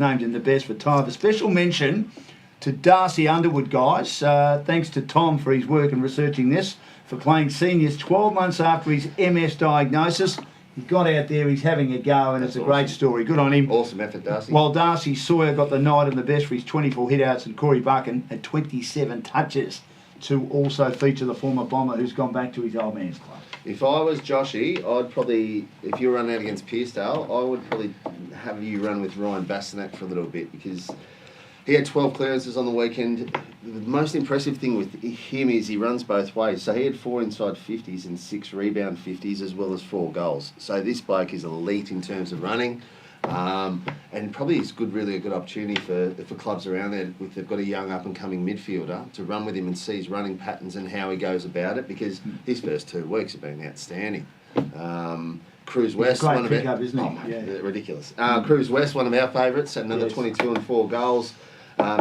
named in the best for time. A special mention to Darcy Underwood, guys. Thanks to Tom for his work in researching this, for playing seniors 12 months after his MS diagnosis. He got out there, he's having a go, and it's a great story. Good on him. Awesome effort, Darcy. While Darcy Sawyer got the night in the best for his 24 hit-outs, and Corey Buchan had 27 touches to also feature the former Bomber who's gone back to his old man's club. If I was Joshy, I'd probably, if you were running out against Pearcedale, I would probably have you run with Ryan Bastanak for a little bit, because he had 12 clearances on the weekend. The most impressive thing with him is he runs both ways. So he had 4 inside 50s and 6 rebound 50s, as well as 4 goals. So this bloke is elite in terms of running. And probably it's really a good opportunity for clubs around there, if they've got a young up-and-coming midfielder, to run with him and see his running patterns and how he goes about it, because his first 2 weeks have been outstanding. Cruz West, one of our, isn't he? Oh, mate, ridiculous. Cruz West, one of our favourites, had another 22 and 4 goals.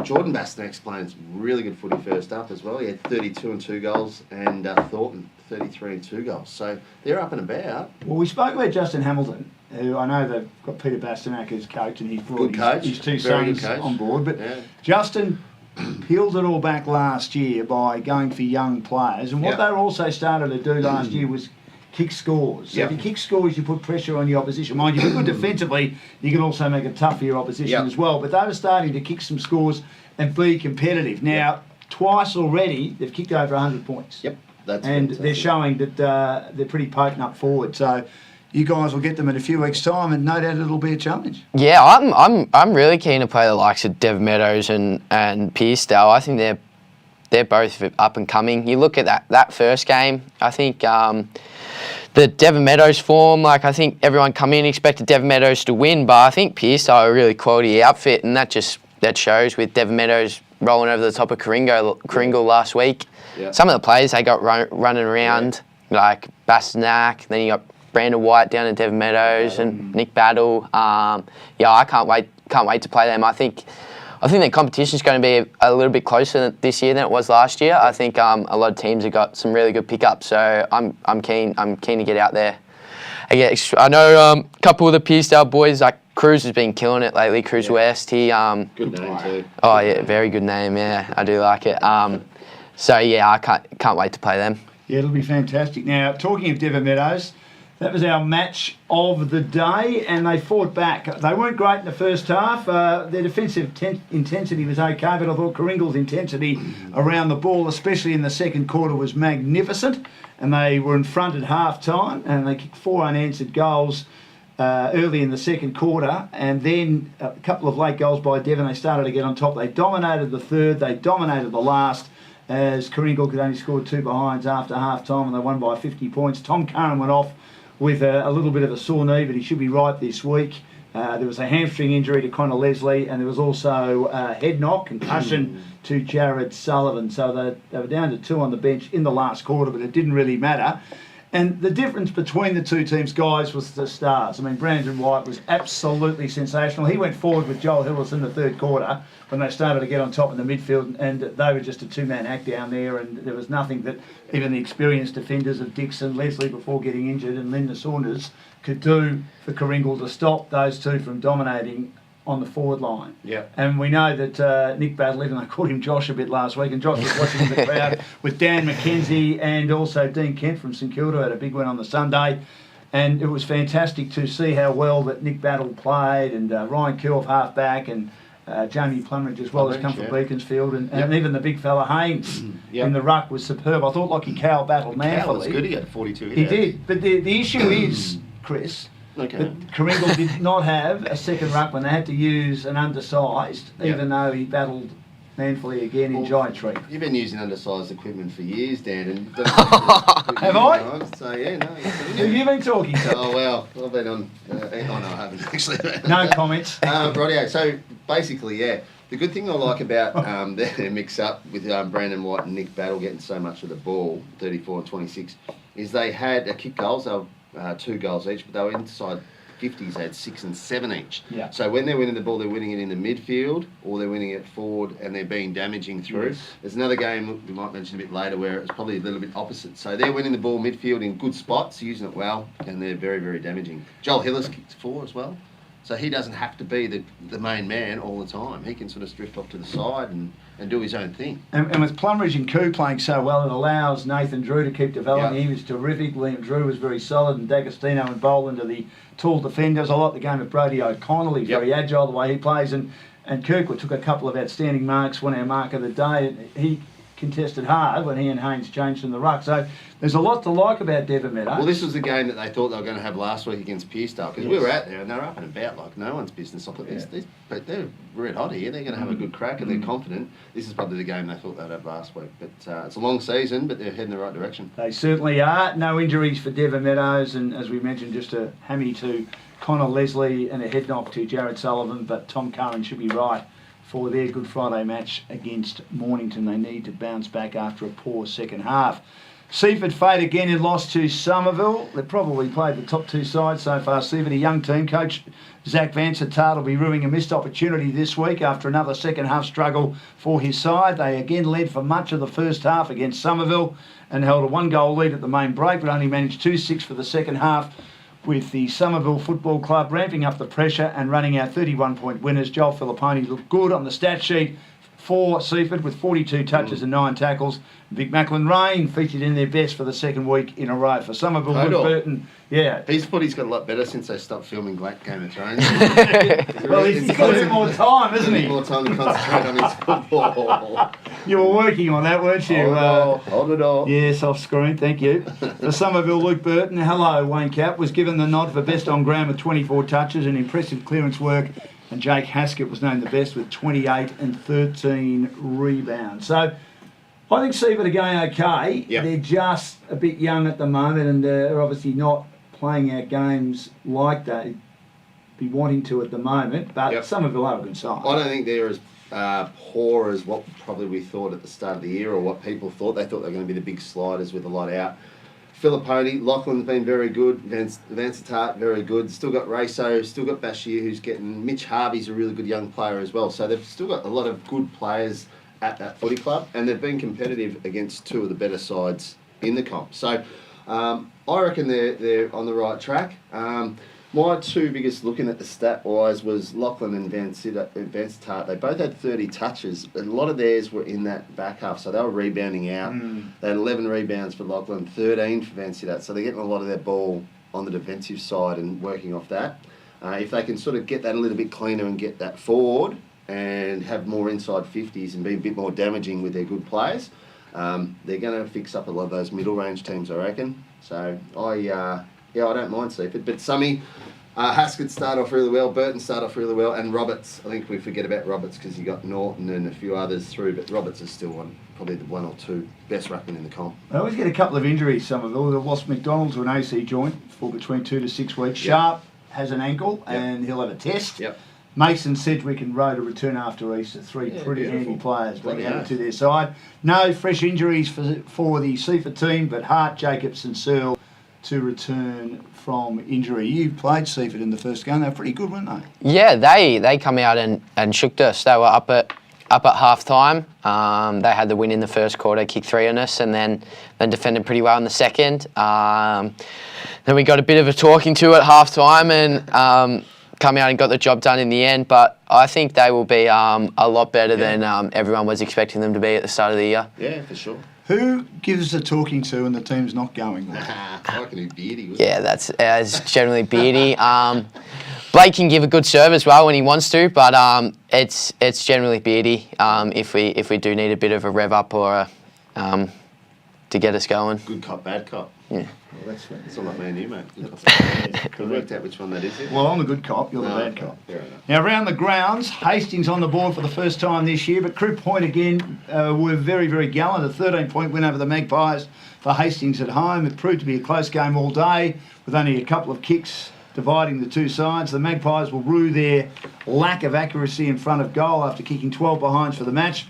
Jordan Bastanak's playing really good footy first up as well. He had 32 and 2 goals, and Thornton 33 and 2 goals. So they're up and about. Well, we spoke about Justin Hamilton, who I know they've got Peter Bastanak as coach, and he's brought his 2 sons on board. But Justin peeled it all back last year by going for young players. And what they also started to do last year was kick scores. So if you kick scores, you put pressure on your opposition. Mind you, if you're good defensively, you can also make it tough for your opposition as well. But they were starting to kick some scores and be competitive. Now, twice already, they've kicked over 100 points. That's and they're showing that they're pretty potent up forward. So you guys will get them in a few weeks' time, and no doubt it'll be a challenge. Yeah, I'm really keen to play the likes of Dev Meadows and Pearcedale. I think they're both up and coming. You look at that first game, I think the Devon Meadows form, like I think everyone come in expected Devon Meadows to win, but I think Pearcedale are a really quality outfit, and that shows with Devon Meadows rolling over the top of Kringle last week. Some of the players they got running around, like Bastanak, then you got Brandon White down at Devon Meadows and Nick Battle. I can't wait to play them. I think the competition is going to be a little bit closer this year than it was last year. I think a lot of teams have got some really good pickups, so I'm keen to get out there. I know a couple of the Pearcedale boys, like Cruz has been killing it lately. Cruz West, he good name too. Oh yeah, very good name. Yeah, I do like it. I can't wait to play them. Yeah, it'll be fantastic. Now, talking of Devon Meadows, that was our match of the day, and they fought back. They weren't great in the first half. Their defensive intensity was okay, but I thought Karingle's intensity around the ball, especially in the second quarter, was magnificent. And they were in front at half-time, and they kicked 4 unanswered goals early in the second quarter, and then a couple of late goals by Devon. They started to get on top. They dominated the third. They dominated the last, as Karingle could only score 2 behinds after half-time, and they won by 50 points. Tom Curran went off with a little bit of a sore knee, but he should be right this week. There was a hamstring injury to Connor Leslie, and there was also a head knock, concussion to Jared Sullivan. So they were down to 2 on the bench in the last quarter, but it didn't really matter. And the difference between the two teams, guys, was the stars. I mean, Brandon White was absolutely sensational. He went forward with Joel Hillis in the third quarter when they started to get on top in the midfield, and they were just a 2-man act down there, and there was nothing that even the experienced defenders of Dixon, Leslie before getting injured, and Linda Saunders could do for Karingle to stop those two from dominating on the forward line. And we know that Nick Battle, even I called him Josh a bit last week, and Josh was watching in the crowd with Dan McKenzie and also Dean Kent from St Kilda, had a big win on the Sunday. And it was fantastic to see how well that Nick Battle played, and Ryan Kerr, half-back, and Jamie Plumridge as well has come from Beaconsfield, and even the big fella Haynes in the ruck was superb. I thought Lockie Cowell battled manfully. Cowell was good, he had 42 hit He did, but the issue is, Chris, that Karingle did not have a second ruckman. They had to use an undersized, even though he battled manfully again in Giant Tree. You've been using undersized equipment for years, Dan. And have I? Times, so, yeah, no. Who have you been talking to? Oh, well, I've been on... no, I haven't actually. No comments. Rightio. So, basically, the good thing I like about their mix-up with Brandon White and Nick Battle getting so much of the ball, 34 and 26, is they had kick goals. They were 2 goals each, but they were inside 50s, they had 6 and 7 each. So when they're winning the ball, they're winning it in the midfield, or they're winning it forward, and they're being damaging through. There's another game we might mention a bit later where it's probably a little bit opposite. So they're winning the ball midfield in good spots, using it well, and they're very, very damaging. Joel Hillis kicked 4 as well. So he doesn't have to be the main man all the time. He can sort of drift off to the side and do his own thing. And with Plumridge and Koo playing so well, it allows Nathan Drew to keep developing. Yep. He was terrific. Liam Drew was very solid, and D'Agostino and Boland are the tall defenders. I like the game of Brody O'Connell. He's very agile the way he plays, and Kirkwood took a couple of outstanding marks, won our mark of the day. He contested hard when he and Haynes changed in the ruck. So there's a lot to like about Devon Meadows. Well, this was the game that they thought they were going to have last week against Pearcedale, because we were out there and they were up and about like no one's business. I thought, but they're red hot here. They're going to have a good crack and they're confident. This is probably the game they thought they'd have last week. But it's a long season, but they're heading the right direction. They certainly are. No injuries for Devon Meadows, and as we mentioned, just a hammy to Connor Leslie and a head knock to Jared Sullivan, but Tom Curran should be right for their Good Friday match against Mornington. They need to bounce back after a poor second half. Seaford Fate again in loss to Somerville. They've probably played the top two sides so far. Seaford, a young team. Coach Zach Vansittart will be ruining a missed opportunity this week after another second half struggle for his side. They again led for much of the first half against Somerville and held a 1-goal lead at the main break, but only managed 2-6 for the second half, with the Somerville Football Club ramping up the pressure and running out 31-point winners. Joel Filipponi looked good on the stat sheet for Seaford with 42 touches and 9 tackles. Vic Macklin-Rain featured in their best for the second week in a row. For Somerville, Luke Burton, his footy's got a lot better since they stopped filming Game of Thrones. Well, he's got a bit more time, isn't he? More time to concentrate on his football. You were working on that, weren't you? Hold it all. Yes, off screen, thank you. For Somerville, Luke Burton, hello, Wayne Cap, was given the nod for best on ground with 24 touches and impressive clearance work. And Jake Haskett was named the best with 28 and 13 rebounds. So I think Seaford are going okay. Yep. They're just a bit young at the moment, and they're obviously not playing out games like they be wanting to at the moment. But Somerville are a good side. I don't think they're as poor as what probably we thought at the start of the year, or what people thought. They thought they were going to be the big sliders with a lot out. Filipponi, Lachlan's been very good. Vansittart, very good. Still got Raso, still got Bashir, who's getting... Mitch Harvey's a really good young player as well. So they've still got a lot of good players at that footy club, and they've been competitive against two of the better sides in the comp. So I reckon they're on the right track. My two biggest, looking at the stat-wise, was Lachlan and Vansittart. They both had 30 touches. A lot of theirs were in that back half, so they were rebounding out. They had 11 rebounds for Lachlan, 13 for Vansittart. So they're getting a lot of their ball on the defensive side and working off that. If they can sort of get that a little bit cleaner and get that forward and have more inside 50s and be a bit more damaging with their good players, they're going to fix up a lot of those middle-range teams, I reckon. So I don't mind Seaford. But Summy, Haskett started off really well, Burton started off really well, and Roberts. I think we forget about Roberts because you got Norton and a few others through, but Roberts is still probably the one or two best ruckman in the comp. They always get a couple of injuries, Somerville. They've lost McDonald to an AC joint for between 2 to 6 weeks. Sharp has an ankle and he'll have a test. Mason, Sedgwick and Rhoda return after Easter. Three pretty handy players being added to their side. No fresh injuries for the Seaford team, but Hart, Jacobs and Searle to return from injury. You played Seaford in the first game. They were pretty good, weren't they? Yeah, they come out and shook us. They were up at half time. They had the win in the first quarter, kicked 3 on us, and then defended pretty well in the second. Then we got a bit of a talking to at half time and come out and got the job done in the end. But I think they will be a lot better than everyone was expecting them to be at the start of the year. Yeah, for sure. Who gives a talking to and the team's not going well? I reckon he's Beardy. Yeah, that's generally Beardy. Blake can give a good serve as well when he wants to, but it's generally Beardy if we do need a bit of a rev up or to get us going. Good cop, bad cop. Yeah. Well, that's all like me and you, mate. Good cop, bad cop. Could have worked out which one that is. Well, I'm the good cop, you're the bad cop. Fair enough. Now, around the grounds, Hastings on the board for the first time this year, but Crew Point again were very, very gallant. A 13-point win over the Magpies for Hastings at home. It proved to be a close game all day, with only a couple of kicks dividing the two sides. The Magpies will rue their lack of accuracy in front of goal after kicking 12 behinds for the match,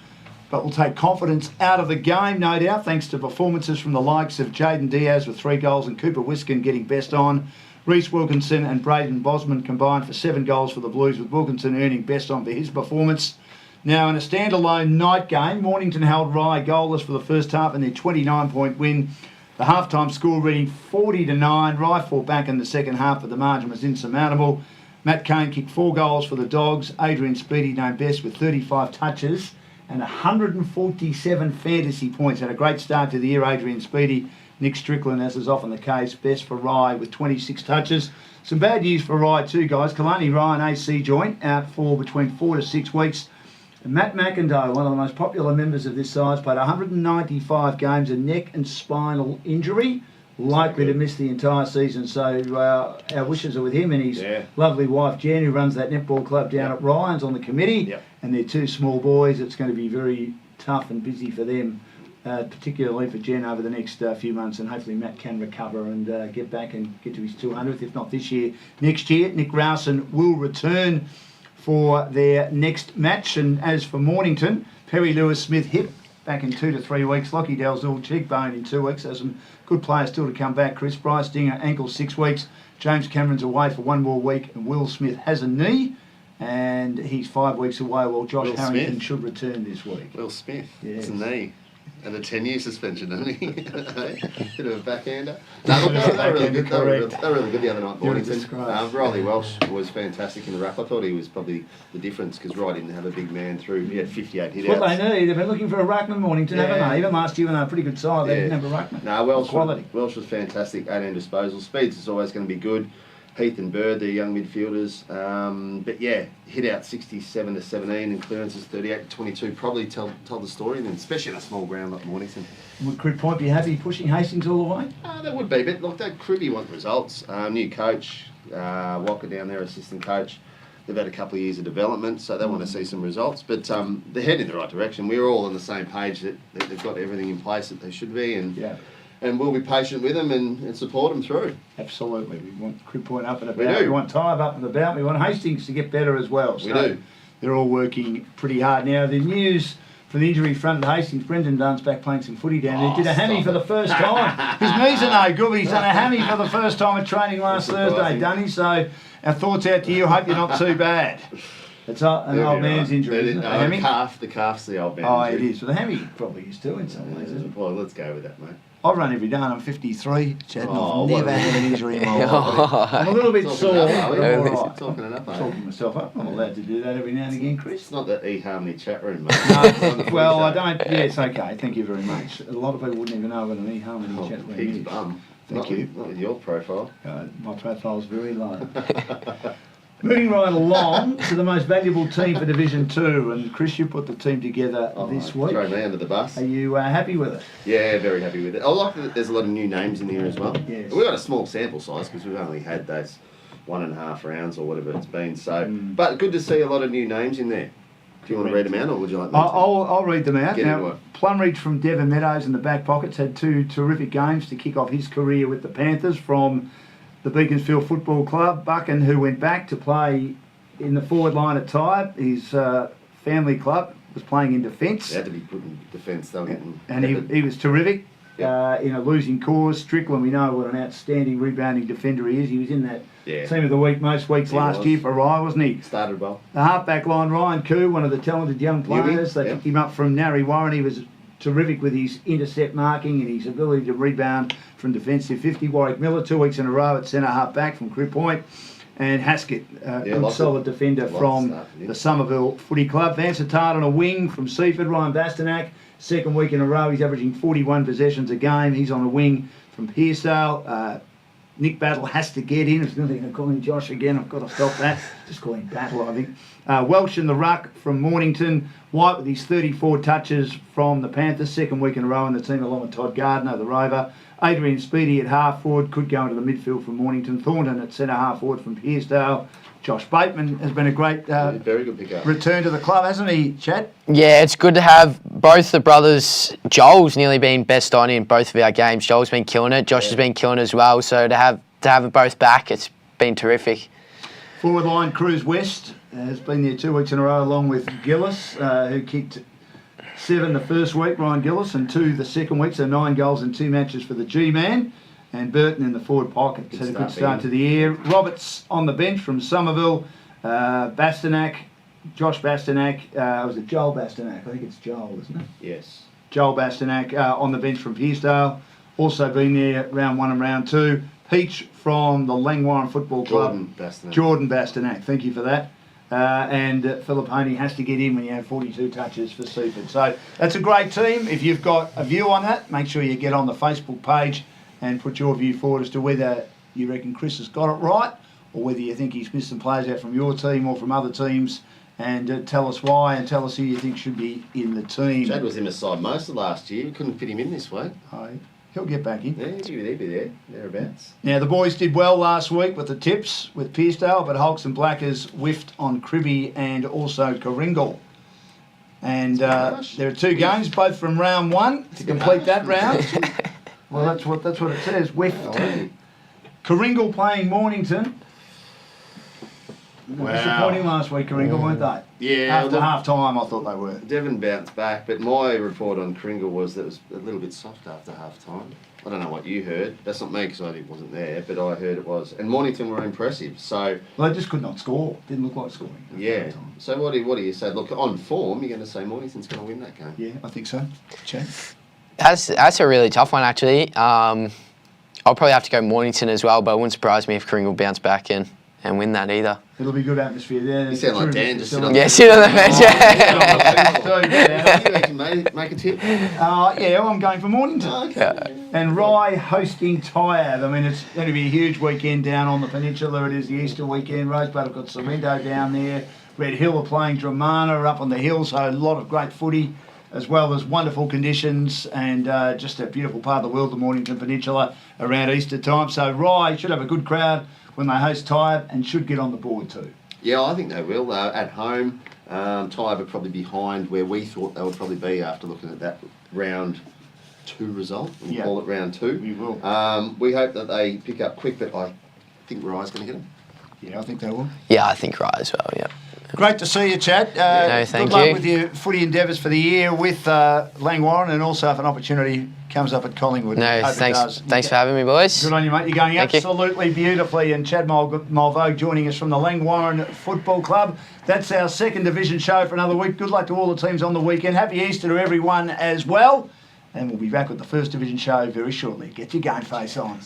but will take confidence out of the game, no doubt, thanks to performances from the likes of Jaden Diaz with 3 goals and Cooper Wiskin getting best on. Reece Wilkinson and Braden Bosman combined for 7 goals for the Blues, with Wilkinson earning best on for his performance. Now, in a standalone night game, Mornington held Rye goalless for the first half in their 29-point win. The half-time score reading 40-9. Rye fought back in the second half, but the margin was insurmountable. Matt Kane kicked 4 goals for the Dogs. Adrian Speedy known best with 35 touches and 147 fantasy points. Had a great start to the year, Adrian Speedy. Nick Strickland, as is often the case, best for Rye with 26 touches. Some bad news for Rye too, guys. Kalani Ryan AC joint out for between 4 to 6 weeks. And Matt McIndoe, one of the most popular members of this side, played 195 games, a neck and spinal injury, likely to miss the entire season. So our wishes are with him and his lovely wife Jen, who runs that netball club down at Ryan's on the committee. And they're 2 small boys. It's going to be very tough and busy for them, particularly for Jen over the next few months. And hopefully Matt can recover and get back and get to his 200th, if not this year, next year. Nick Rowson will return for their next match. And as for Mornington, Perry Lewis-Smith hip back in 2 to 3 weeks. Lockie Dalzell cheekbone in 2 weeks. There's some good players still to come back. Chris Bryce Dinger ankle 6 weeks. James Cameron's away for 1 more week, and Will Smith has a knee and he's 5 weeks away, while Josh Harrington should return this week. Will Smith, yes. It's a knee. And a 10-year suspension, hasn't he? Bit of a backhander. No, look, they were really good. They were really good the other night, Mornington. Riley Welsh was fantastic in the ruck. I thought he was probably the difference because Rye didn't have a big man through. He had 58 hit outs. What they need, they've been looking for a ruckman, Mornington, haven't they? Even last year when they were a pretty good side, they didn't have a ruckman. No, Welsh was fantastic. 18 disposals. Speeds is always going to be good. Heath and Bird, the young midfielders. But yeah, hit out 67 to 17 and clearances 38 to 22. Probably told the story, then, especially in a small ground like Mornington. Would Crib Point be happy pushing Hastings all the way? That would be, but look, that Cribby want results. New coach, Walker down there, assistant coach. They've had a couple of years of development, so they want to see some results. But they're heading in the right direction. We're all on the same page that they've got everything in place that they should be, and we'll be patient with them and support them through. Absolutely. We want Crib Point up and about. We want Tybe up and about. We want Hastings to get better as well. So we do. They're all working pretty hard. Now, the news from the injury front at Hastings, Brendan Dunn's back playing some footy down there. Did a hammy for the first time. His knees are no good, but he's done a hammy for the first time at training last Thursday, Dunny. So our thoughts out to you. Hope you're not too bad. It's an old man's injury, isn't it? The calf's the old man's injury. It is. But the hammy probably is too in some ways, isn't it? Well, let's go with that, mate. I run every day and I'm 53, Chad, and I've never had an injury in my life. I'm a little bit sore, but I'm all right. Talking myself up. I'm allowed to do that every now and again, Chris. It's not the eHarmony chat room, mate. No, well, I don't. Yeah, it's okay. Thank you very much. A lot of people wouldn't even know what an eHarmony chat room pig's is. Bum. Thank you. Not with your profile. My profile's very low. Moving right along to the most valuable team for Division 2, and Chris, you put the team together this week. Throw me under the bus. Are you happy with it? Yeah, very happy with it. I like that there's a lot of new names in here as well. Yes. We've got a small sample size because we've only had those 1.5 rounds or whatever it's been. So, but good to see a lot of new names in there. Do you want to read them out, or would you like me to? I'll read them out. Get now, Plumridge from Devon Meadows in the back pockets had 2 terrific games to kick off his career with the Panthers from the Beaconsfield Football Club. Buchan, who went back to play in the forward line at Tybe, his family club, was playing in defence. He had to be put in defence, though. And he was terrific in a losing cause. Strickland, we know what an outstanding rebounding defender he is. He was in that team of the week most weeks last year for Rye, wasn't he? Started well. The half-back line, Ryan Koo, one of the talented young players. They picked him up from Narry Warren. He was terrific with his intercept marking and his ability to rebound from defensive 50. Warwick Miller, 2 weeks in a row at centre half-back from Crib Point. And Haskett, a solid defender from the Somerville Footy Club. Vansittart on a wing from Seaford. Ryan Bastanak, 2nd week in a row. He's averaging 41 possessions a game. He's on a wing from Pearsdale. Nick Battle has to get in. I was going to call him Josh again. I've got to stop that. Just call him Battle, I think. Welsh in the ruck from Mornington. White with his 34 touches from the Panthers. 2nd week in a row in the team along with Todd Gardner, the Rover. Adrian Speedy at half forward, could go into the midfield from Mornington. Thornton at centre half forward from Pearsdale. Josh Bateman has been a great very good pickup. Return to the club, hasn't he, Chad? Yeah, it's good to have both the brothers. Joel's nearly been best on in both of our games. Joel's been killing it. Josh has been killing it as well. So to have them both back, it's been terrific. Forward line, Cruz West has been there 2 weeks in a row along with Gillis, who kicked 7 the first week, Ryan Gillis, and 2 the second week, so 9 goals in 2 matches for the G-Man. And Burton in the forward pocket had a good start to the year. Roberts on the bench from Somerville. Bastanak, Josh Bastanak, was it Joel Bastanak? I think it's Joel, isn't it? Yes. Joel Bastanak on the bench from Pearsdale. Also been there round 1 and round 2. Peach from the Langwarrin Football Club. Jordan Bastanak. Jordan Bastanak, thank you for that. And Filipponi has to get in when you have 42 touches for Seaford. So that's a great team. If you've got a view on that, make sure you get on the Facebook page and put your view forward as to whether you reckon Chris has got it right or whether you think he's missed some players out from your team or from other teams. And tell us why and tell us who you think should be in the team. Chad was in the side most of last year. We couldn't fit him in this week. He'll get back in. Yeah, he'd be there, thereabouts. Now, the boys did well last week with the tips with Pearcedale, but Hulks and Blackers whiffed on Cribby and also Coringal. And there are 2 games, both from round 1 to complete that round. Well, that's what it says. Whiffed. Coringal playing Mornington. Wow. Disappointing last week, Coringal, weren't they? Yeah. After half time, I thought they were. Devon bounced back, but my report on Kringle was that it was a little bit soft after half time. I don't know what you heard. That's not me because I wasn't there, but I heard it was. And Mornington were impressive. So Well, they just could not score. Didn't look like scoring. yeah. So what do you say? Look, on form, you're going to say Mornington's going to win that game. Yeah, I think so. Chad? That's a really tough one, actually. I'll probably have to go Mornington as well, but it wouldn't surprise me if Kringle bounce back and win that either. It'll be good atmosphere there. You sound like Dan, just sit on Sit on the bench. Make a tip. Yeah, I'm going for Mornington. Okay. And Rye hosting Tired. I mean, it's going to be a huge weekend down on the peninsula. It is the Easter weekend. Rosebud have got Sorrento down there. Red Hill are playing Dramana up on the hill, so a lot of great footy, as well as wonderful conditions and just a beautiful part of the world, the Mornington Peninsula, around Easter time. So Rye should have a good crowd when they host Tired and should get on the board too. Yeah, I think they will. At home, Tired are probably behind where we thought they would probably be after looking at that round 2 result. We'll call it round 2. We will. We hope that they pick up quick, but I think Rye's going to get them. Yeah, I think they will. Yeah, I think Rye as well, yeah. Great to see you, Chad. No, thank good luck you. with your footy endeavours for the year with Langwarrin, and also if an opportunity comes up at Collingwood. No, Hope it does. thanks for having me, boys. Good on you, mate. You're going Thank you. absolutely beautifully. And Chad Mulvogue joining us from the Langwarrin Football Club. That's our 2nd division show for another week. Good luck to all the teams on the weekend. Happy Easter to everyone as well. And we'll be back with the 1st division show very shortly. Get your GameFace on.